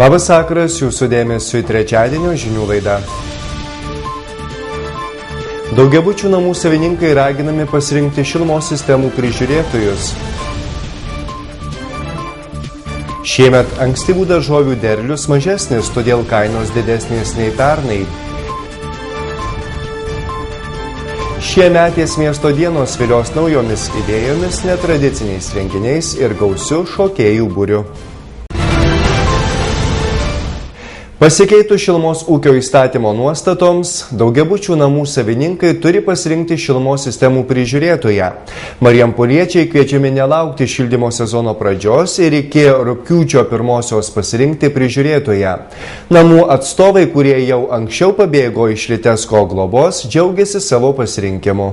Labas vakaras, jūsų dėmesio į trečiadienio žinių laidą. Daugiabučių namų savininkai raginami pasirinkti šilumos sistemų prižiūrėtojus. Šiemet ankstyvų daržovių derlius mažesnis, todėl kainos didesnės nei pernai. Šiemetės miesto dienos vilios naujomis idėjomis, netradiciniais renginiais ir gausiu šokėjų būriu. Pasikeitus šilumos ūkio įstatymo nuostatoms, daugiabučių namų savininkai turi pasirinkti šilumos sistemų prižiūrėtoją. Marijampoliečiai kviečiami nelaukti šildymo sezono pradžios ir iki rugpjūčio 1 pasirinkti prižiūrėtoją. Namų atstovai, kurie jau anksčiau pabėgo iš Litesko globos, džiaugiasi savo pasirinkimu.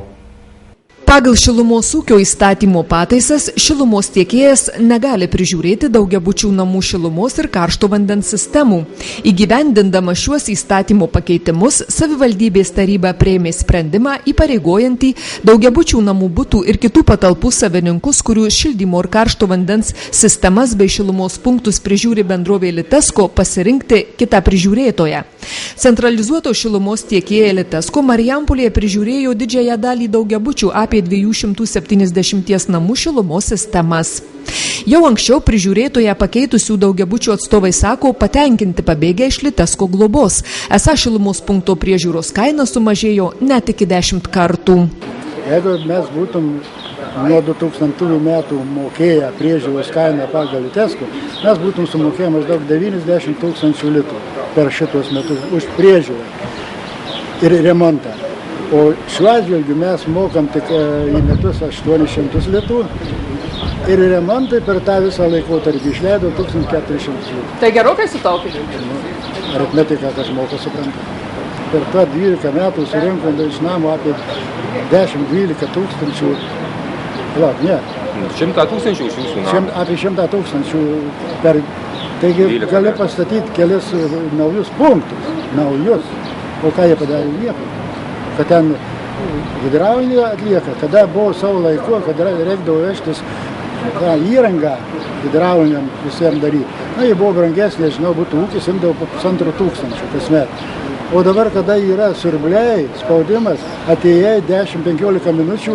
Pagal šilumos ūkio įstatymo pataisas šilumos tiekėjas negali prižiūrėti daugiabučių namų šilumos ir karšto vandens sistemų. Įgyvendindama šiuos įstatymo pakeitimus, savivaldybės taryba priėmė sprendimą įpareigojantį daugiabučių namų butų ir kitų patalpų savininkus, kurių šildymo ir karšto vandens sistemas bei šilumos punktus prižiūri bendrovė Litesko, pasirinkti kitą prižiūrėtoją. Centralizuoto šilumos tiekėja Litesko Marijampolėje prižiūrėjo didžiąją dalį daugiabučių apie 270 namų šilumos sistemas. Jau anksčiau prižiūrėtoją pakeitusių daugiabučių atstovai sako patenkinti pabėgę iš Litesko globos. Esą šilumos punkto priežiūros kaina sumažėjo net iki 10 kartų. Jeigu mes būtum nuo 2000 metų mokėję priežiūros kainą pagal Litesko, mes būtum sumokėję maždaug 90 000 litrų per šitos metus už priežiūrą ir remontą. O šiuo atžvilgiu mes mokam tik į metus 800 litrų ir remontai per tą visą laikotarpį išleido 1400 litrų. Tai gerokai sutaupė? Aritmetika, kas moka, supranta. Per tą 12 metų surinkom iš namo apie 10-12 tūkstančių. Ne. 100 000 iš jūsų namų? Apie 100 000 per... Taigi gali pastatyti kelis naujus punktus. Naujus. O ką jie padarė? Nieko. Kad ten hidraulinį atlieka, kada buvo savo laiku, kada reikdavo vežtis įrangą hidrauliniam visiems daryti. Jie buvo brangesnė, žinau, būtų ūkis, imdavo po 1500 kasmet. O dabar, kada yra siurbliai, spaudimas, atėjai 10-15 minučių,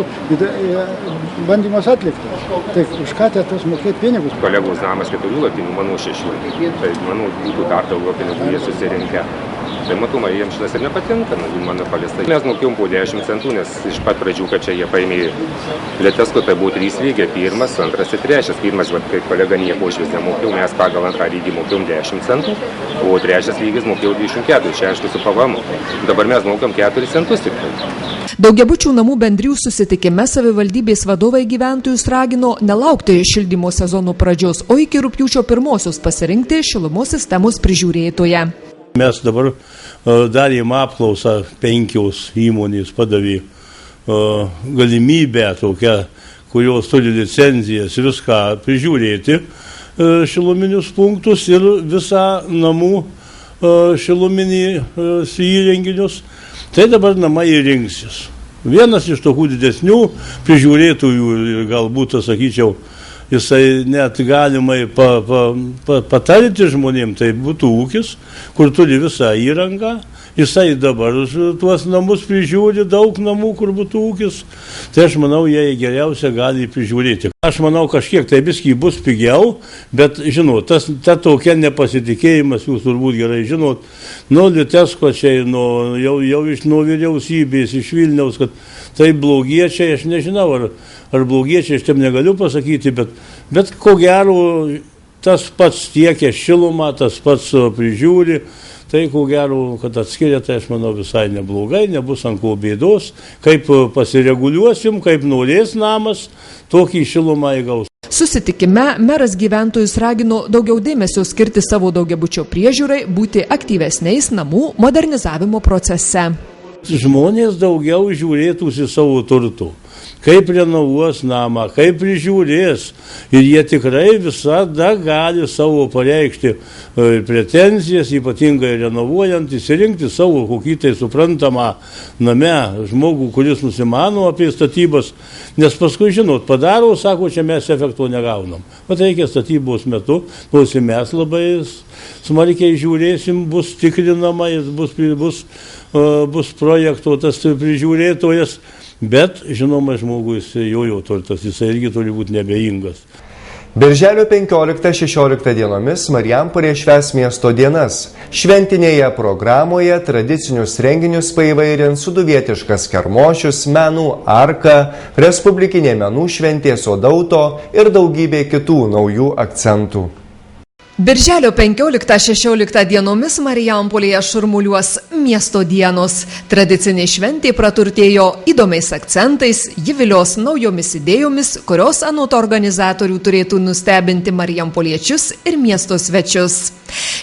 bandymas atliktas. Tai už ką tas mokėti pinigus? Kolegos namas 4 lapinių, manau 6. Tai manau, būtų dar daugiau pinigų jie susirinkę. Tai matoma, jiems šitas ir nepatinka, mano paliestai. Mes mokėjom po 10 centų, nes iš pat pradžių, kad čia jie paėmė Litesko, tai buvo 3 lygiai, 1, 2 ir 3. Pirmas, kai kolega nieko iš vis nemokėjau, mes pagal 2 lygį mokėjom 10 centų, o 3 lygis mokėjau 24, čia aišku su PVM. Dabar mes mokam 4 centus tik. Daugiabučių namų bendrijų susitikime savivaldybės vadovai gyventojus ragino nelaukti šildymo sezono pradžios, o iki rugpjūčio 1 pasirinkti šilumos sistemos prižiūrėtoją. Mes dabar darėm apklausą, 5 įmonės padavė galimybę tokią, kurios turi licenzijas viską prižiūrėti šiluminius punktus ir visą namų šiluminį įrenginius. Tai dabar namai rinksis. Vienas iš tokių didesnių prižiūrėtojų, galbūt, sakyčiau, jisai net galimai patarti žmonėm, tai būtų ūkis, kur turi visą įrangą. Jisai dabar tuos namus prižiūri, daug namų, kur būtų ūkis. Tai aš manau, jie geriausia gali prižiūrėti. Aš manau, kažkiek tai viskį bus pigiau, bet, žinot, ta tokia nepasitikėjimas, jūs turbūt gerai žinot, nuo Litesko čia, jau iš nuo vyriausybės, iš Vilniaus, kad tai blogiečiai, aš nežinau, ar blogiečiai, aš tam negaliu pasakyti, bet ko gero, tas pats tiekia šilumą, tas pats prižiūri. Tai, ko gero, kad atskiria, tai aš manau visai neblogai, nebus ant ko bėdos. Kaip pasireguliuosim, kaip norės namas, tokį šilumą įgaus. Susitikime meras gyventojus ragino daugiau dėmesio skirti savo daugiabučio priežiūrai, būti aktyvesniais namų modernizavimo procese. Žmonės daugiau žiūrėtųsi savo turtų. kaip renovuos namą, kaip prižiūrės. Ir jie tikrai visada gali savo pareikšti pretenzijas, ypatingai renovuojant, įsirinkti savo kokį tai suprantamą name žmogų, kuris nusimano apie statybas. Nes paskui, žinot, padaro, sako, čia mes efekto negaunam. Vat reikia statybos metu, nors mes labai smarkiai žiūrėsim, bus tikrinama, bus projekto tas prižiūrėtojas, bet, žinoma, žmogus jojo turtas, jisai irgi turi būti nebeingas. Birželio 15-16 dienomis Marijampolė švęs miesto dienas. Šventinėje programoje tradicinius renginius paįvairins suduvietiškas kermošius, menų arka, respublikinė menų šventė Sodauto ir daugybė kitų naujų akcentų. Birželio 15-16 dienomis Marijampolėje šurmuliuos miesto dienos. Tradicinė šventė praturtėjo įdomiais akcentais, ji vilios naujomis idėjomis, kurios anot organizatorių turėtų nustebinti marijampoliečius ir miesto svečius.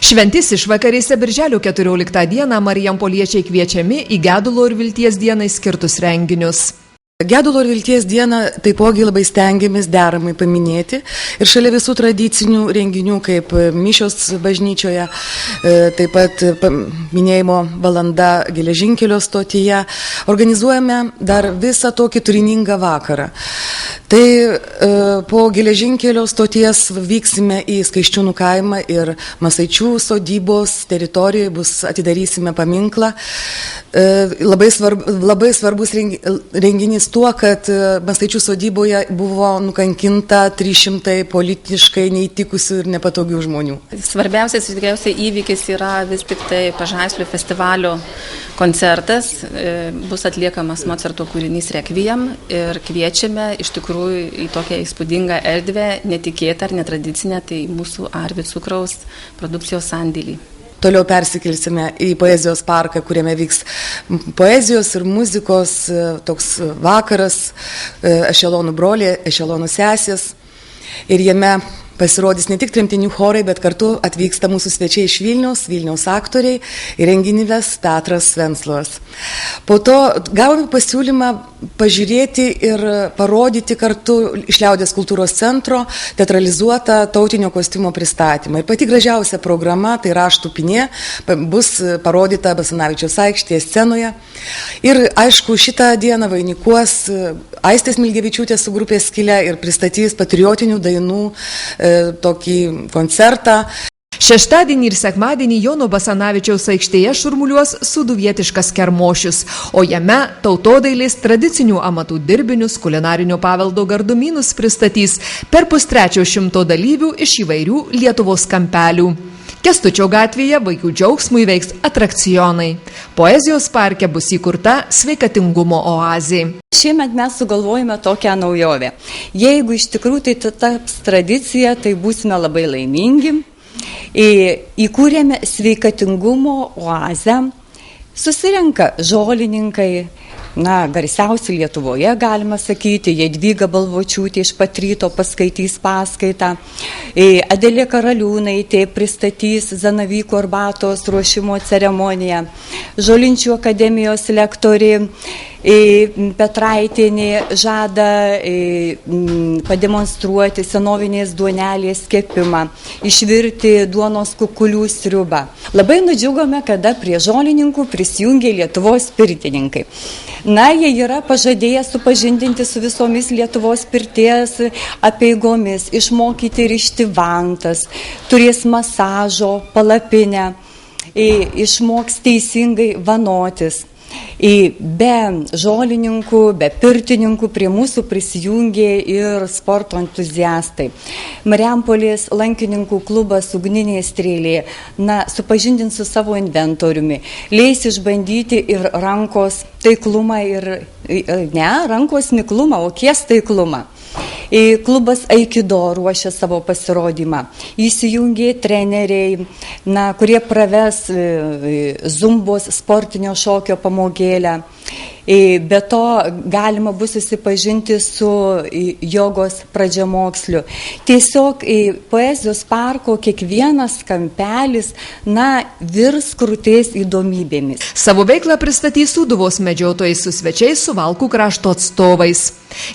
Šventės išvakarėse birželio 14 dieną marijampoliečiai kviečiami į Gedulo ir Vilties dienai skirtus renginius. Gedulo ir Vilties dieną taipogi labai stengiamės deramai paminėti ir šalia visų tradicinių renginių kaip mišios bažnyčioje, taip pat minėjimo valanda geležinkelio stotyje, organizuojame dar visą tokį turiningą vakarą. Tai po geležinkelio stoties vyksime į Skaiščiūnų kaimą ir Masaičių sodybos teritorijoje atidarysime paminklą. Labai svarbus renginys tuo, kad Masaičių sodyboje buvo nukankinta 300 politiškai neįtikusių ir nepatogių žmonių. Svarbiausias tikriausiai įvykis yra vis tik tai Pažaislio festivalio koncertas. Bus atliekamas Mocarto kūrinys Requiem ir kviečiame iš tikrųjų į tokią įspūdingą erdvę, netikėtą ar netradicinę, tai mūsų Arvi cukraus produkcijos sandėlį. Toliau persikelsime į poezijos parką, kuriame vyks poezijos ir muzikos toks vakaras, ešelonų broliai, ešelonų sesės. Ir jame pasirodys ne tik tremtinių chorai, bet kartu atvyksta mūsų svečiai iš Vilniaus aktoriai ir renginį ves Petras Venslovas. Po to gavome pasiūlymą pažiūrėti ir parodyti kartu iš Liaudies kultūros centro teatralizuotą tautinio kostiumo pristatymą. Ir pati gražiausia programa, tai Raštų Pinė, bus parodyta Basanavičiaus aikštėje scenoje. Ir aišku, šitą dieną vainikuos Aistės Milgevičiūtės su grupės Skylė ir pristatys patriotinių dainų tokį koncertą. Šeštadienį ir sekmadienį Jono Basanavičiaus aikštėje šurmuliuos suduvietiškas kermošius, o jame tautodailės tradicinių amatų dirbinius, kulinarinio paveldo gardumynus pristatys per 100 dalyvių iš įvairių Lietuvos kampelių. Kęstučio gatvėje vaikų džiaugsmui veiks atrakcionai. Poezijos parke bus įkurta sveikatingumo oazė. Šiemet mes sugalvojame tokią naujovę. Jeigu iš tikrųjų tai taps tradicija, tai būsime labai laimingi. Įkūrėme sveikatingumo oazę. Susirenka žolininkai, garsiausi Lietuvoje, galima sakyti, Jadvyga Balvočiūtė iš pat ryto paskaitys paskaitą, Adelė Karaliūnaitė pristatys zanavykų arbatos ruošimo ceremoniją, Žolinčių akademijos lektorė Petraitienė žada pademonstruoti senovinės duonelės kepimą, išvirti duonos kukulių sriubą. Labai nudžiugome, kada prie žolininkų prisijungė Lietuvos pirtininkai. Jie yra pažadėję supažindinti su visomis Lietuvos pirties apeigomis, išmokyti rišti vantas, turės masažo palapinę, išmoks teisingai vanotis. Be žolininkų, be pirtininkų prie mūsų prisijungė ir sporto entuziastai. Marijampolės lankininkų klubas Ugninė strėlė supažindins su savo inventoriumi, leis išbandyti ir rankos taiklumą rankos miklumą, o kies taiklumą. Klubas Aikido ruošia savo pasirodymą. Įsijungė treneriai, kurie praves zumbos sportinio šokio pamokėlę. Be to galima bus susipažinti su jogos pradžiamoksliu. Tiesiog poezijos parko kiekvienas kampelis virs krūties įdomybėmis. Savo veiklą pristatys Sūduvos medžiotojai su svečiais Suvalkų krašto atstovais.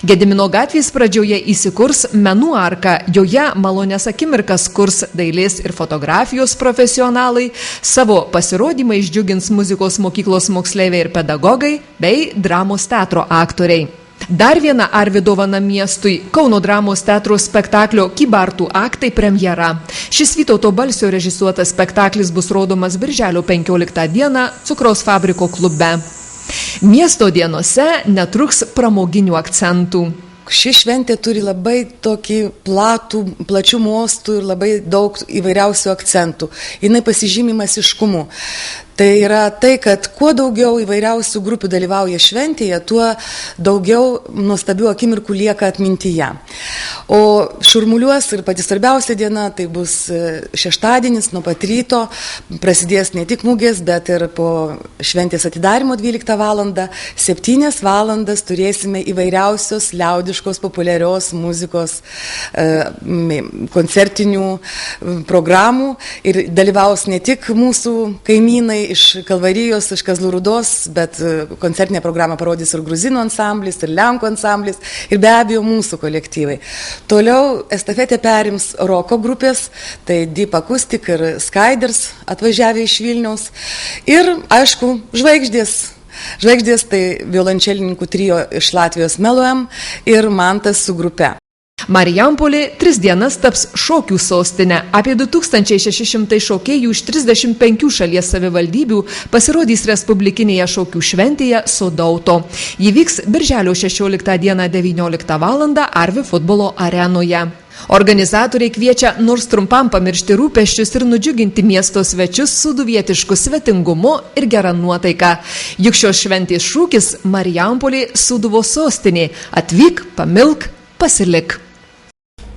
Gedimino gatvės pradžioje įsikurs menų arka, joje malonės akimirkas kurs dailės ir fotografijos profesionalai, savo pasirodymą išdžiugins muzikos mokyklos moksleiviai ir pedagogai bei dramos teatro aktoriai. Dar viena Arvydo dovana miestui – Kauno dramos teatro spektaklio Kybartų aktai premjera. Šis Vytauto Balsio režisuotas spektaklis bus rodomas birželio 15 dieną Cukraus fabriko klube. Miesto dienose netruks pramoginių akcentų. Ši šventė turi labai tokį plačių mostų ir labai daug įvairiausių akcentų. Jinai pasižymi masiškumu. Tai yra tai, kad kuo daugiau įvairiausių grupių dalyvauja šventėje, tuo daugiau nuostabių akimirkų lieka atmintyje. O šurmuliuos ir pati svarbiausia diena, tai bus šeštadienis nuo pat ryto, prasidės ne tik mugės, bet ir po šventės atidarimo 12 valandą, 7 valandas turėsime įvairiausios liaudiškos populiarios muzikos koncertinių programų ir dalyvaus ne tik mūsų kaimynai iš Kalvarijos, iš Kazlų Rūdos, bet koncertinę programą parodys ir gruzinų ansamblis, ir lenkų ansamblis, ir be abejo mūsų kolektyvai. Toliau estafetę perims roko grupės, tai Deep Acoustic ir Skyders atvažiavę iš Vilniaus. Ir, aišku, žvaigždės. Žvaigždės tai violončelininkų trio iš Latvijos Meloem ir Mantas su grupe. Marijampolė 3 dienas taps šokių sostinė. Apie 2600 šokėjų iš 35 šalies savivaldybių pasirodys respublikinėje šokių šventėje Sodauto. Ji vyks birželio 16 dieną 19 valandą Arvi futbolo arenoje. Organizatoriai kviečia nors trumpam pamiršti rūpesčius ir nudžiuginti miesto svečius su duvietišku svetingumu ir gera nuotaika. Juk šios šventės šūkis Marijampolė Sūduvos sostinė. Atvyk, pamilk, pasilik.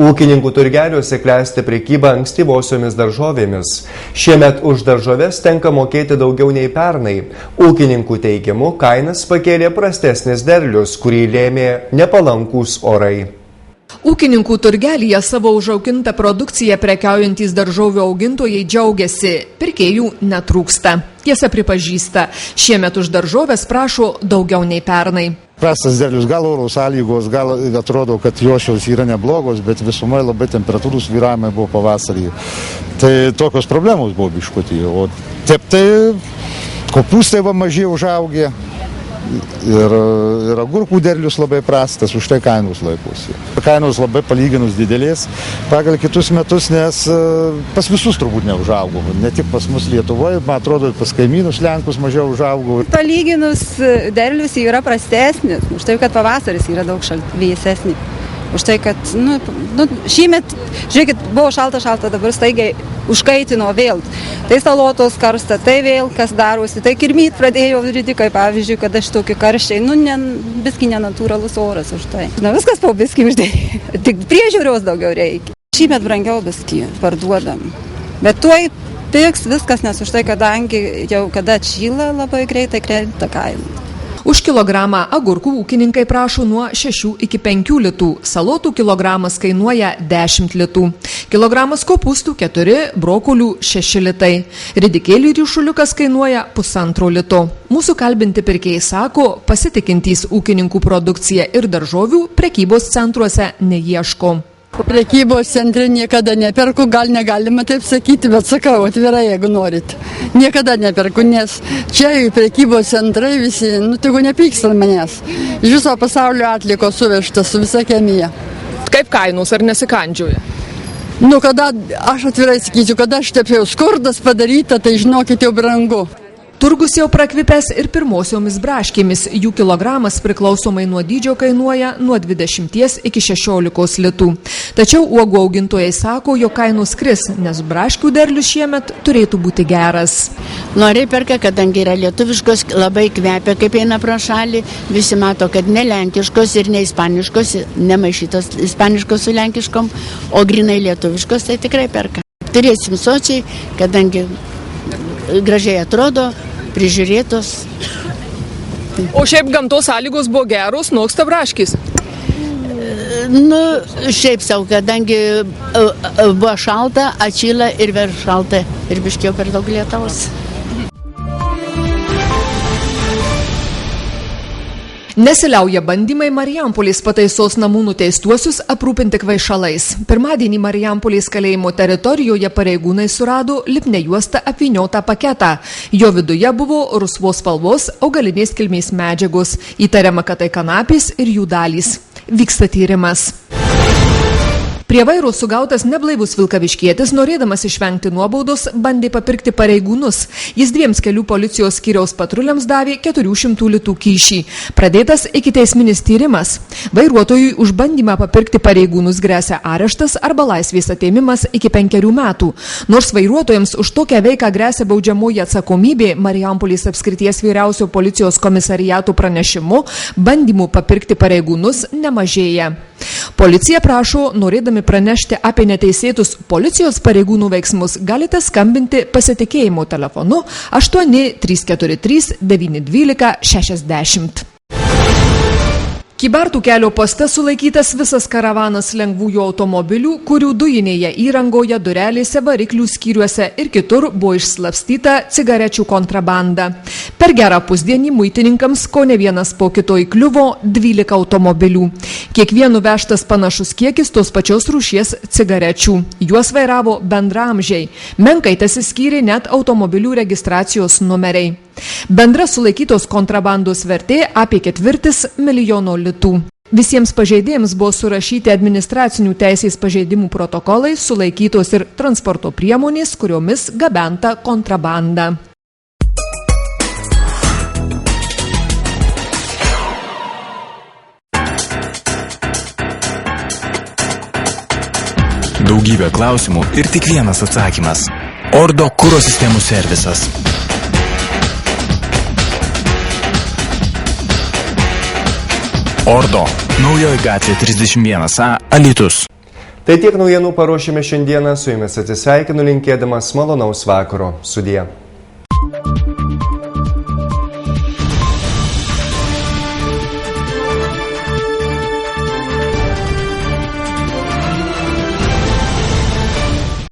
Ūkininkų turgeliuose klesti prekyba ankstyvosiomis daržovėmis. Šiemet už daržoves tenka mokėti daugiau nei pernai. Ūkininkų teigimu kainas pakėlė prastesnis derlius, kurį lėmė nepalankūs orai. Ūkininkų turgelyje savo užaugintą produkciją prekiaujantys daržovių augintojai džiaugiasi, pirkėjų netrūksta. Tiesa pripažįsta, šiemet už daržoves prašo daugiau nei pernai. Prastas derlius, gal oro sąlygos, gal atrodo, kad jošios yra neblogos, bet visumai labai temperatūrų svyravimai buvo pavasarį. Tai tokios problemos buvo biškutį. O taip tai kopūstai va mažiai užaugė ir agurkų derlius labai prastas, už tai kainos laikosi. Kainos labai palyginus didelės pagal kitus metus, nes pas visus turbūt neužaugo. Ne tik pas mus Lietuvoje, man atrodo, pas kaimynus Lenkus mažiau užaugo. Palyginus derlius yra prastesnis, už tai, kad pavasaris yra daug vėsesnis. Už tai, kad šįmet, žiūrėkit, buvo šalta, dabar staigiai užkaitino vėl. Tai salotos karsta, tai vėl kas darosi, tai kirmyt pradėjo ridikai, pavyzdžiui, kad aš tokį karščiai, biski nenatūralus oras už tai. Viskas po biski uždėjai, tik priežiūros daugiau reikia. Šįmet brangiau biski parduodam, bet tuoj pigs viskas, nes už tai, kadangi jau kada atšyla labai greitai krenta kaina. Už kilogramą agurkų ūkininkai prašo nuo 6 iki 5 litų, salotų kilogramas kainuoja 10 litų, kilogramas kopūstų 4, brokolių 6 litai, ridikėlių ryšuliukas kainuoja 1,5 lito. Mūsų kalbinti pirkėjai sako, pasitikintys ūkininkų produkciją ir daržovių prekybos centruose neieško. Prekybos centre niekada neperku, gal negalima taip sakyti, bet sakau atvirai, jeigu norit. Niekada neperku, nes čia prekybos centrai visi, tegu nepyksta manęs. Iš viso pasaulio atliko suvežta su visa chemija. Kaip kainos, ar nesikandžioja? Kada, aš atvirai sakyčiau, kada aš taip jau skurdas padaryta, tai žinokit jau brangu. Turgus jau prakvipęs ir pirmosiomis braškėmis. Jų kilogramas priklausomai nuo dydžio kainuoja nuo 20 iki 16 litų. Tačiau uogų augintojai sako, jog kainos kris, nes braškių derlius šiemet turėtų būti geras. Noriai perka, kadangi yra lietuviškos, labai kvepia, kaip eina pro šalį. Visi mato, kad ne lenkiškos ir ne ispaniškos, nemaišytos ispaniškos su lenkiškom, o grinai lietuviškos, tai tikrai perka. Turėsim sočiai, kadangi gražiai atrodo, prižiūrėtos. O šiaip gamtos sąlygos buvo geros, noksta braškis? Šiaip savo, kadangi buvo šalta, atšyla ir vėl šalta ir biškiau per daug lietaus. Nesiliauja bandymai Marijampolės pataisos namų nuteistuosius aprūpinti kvaišalais. Pirmadienį Marijampolės kalėjimo teritorijoje pareigūnai surado lipnia juosta apvyniotą paketą. Jo viduje buvo rusvos spalvos augalinės kilmės medžiagos. Įtariama, kad tai kanapės ir jų dalys. Vyksta tyrimas. Prie vairo sugautas neblaivus vilkaviškietis, norėdamas išvengti nuobaudos, bandė papirkti pareigūnus. Jis 2 kelių policijos skyriaus patruliams davė 400 litų kyšį. Pradėtas ikiteisminis tyrimas. Vairuotojui už bandymą papirkti pareigūnus gresia areštas arba laisvės atėmimas iki 5 metų. Nors vairuotojams už tokią veiką gresia baudžiamoji atsakomybė, Marijampolės apskrities vyriausio policijos komisariato pranešimu, bandymų papirkti pareigūnus nemažėja. Policija prašo, norėdami pranešti apie neteisėtus policijos pareigūnų veiksmus, galite skambinti pasitikėjimo telefonu 8 343 912 60. Kybartų kelio poste sulaikytas visas karavanas lengvųjų automobilių, kurių dujinėje įrangoje, durelėse, variklių skyriuose ir kitur buvo išslapstyta cigarečių kontrabanda. Per gerą pusdienį muitininkams kone vienas po kito įkliuvo 12 automobilių. Kiekvienu vežtas panašus kiekis tos pačios rūšies cigarečių. Juos vairavo bendraamžiai. Menkai tesiskyrė net automobilių registracijos numeriai. Bendra sulaikytos kontrabandos vertė apie 250 milijonų litų. Visiems pažeidėjams buvo surašyti administracinių teisės pažeidimų protokolai, sulaikytos ir transporto priemonės, kuriomis gabenta kontrabanda. Daugybė klausimų ir tik vienas atsakymas. Ordo kuro sistemų servisas. Ordo. Naujoji gatvė 31A, Alytus. Tai tiek naujienų paruošėme šiandieną, su jumis atsisveikinu linkėdamas malonaus vakaro. Sudie.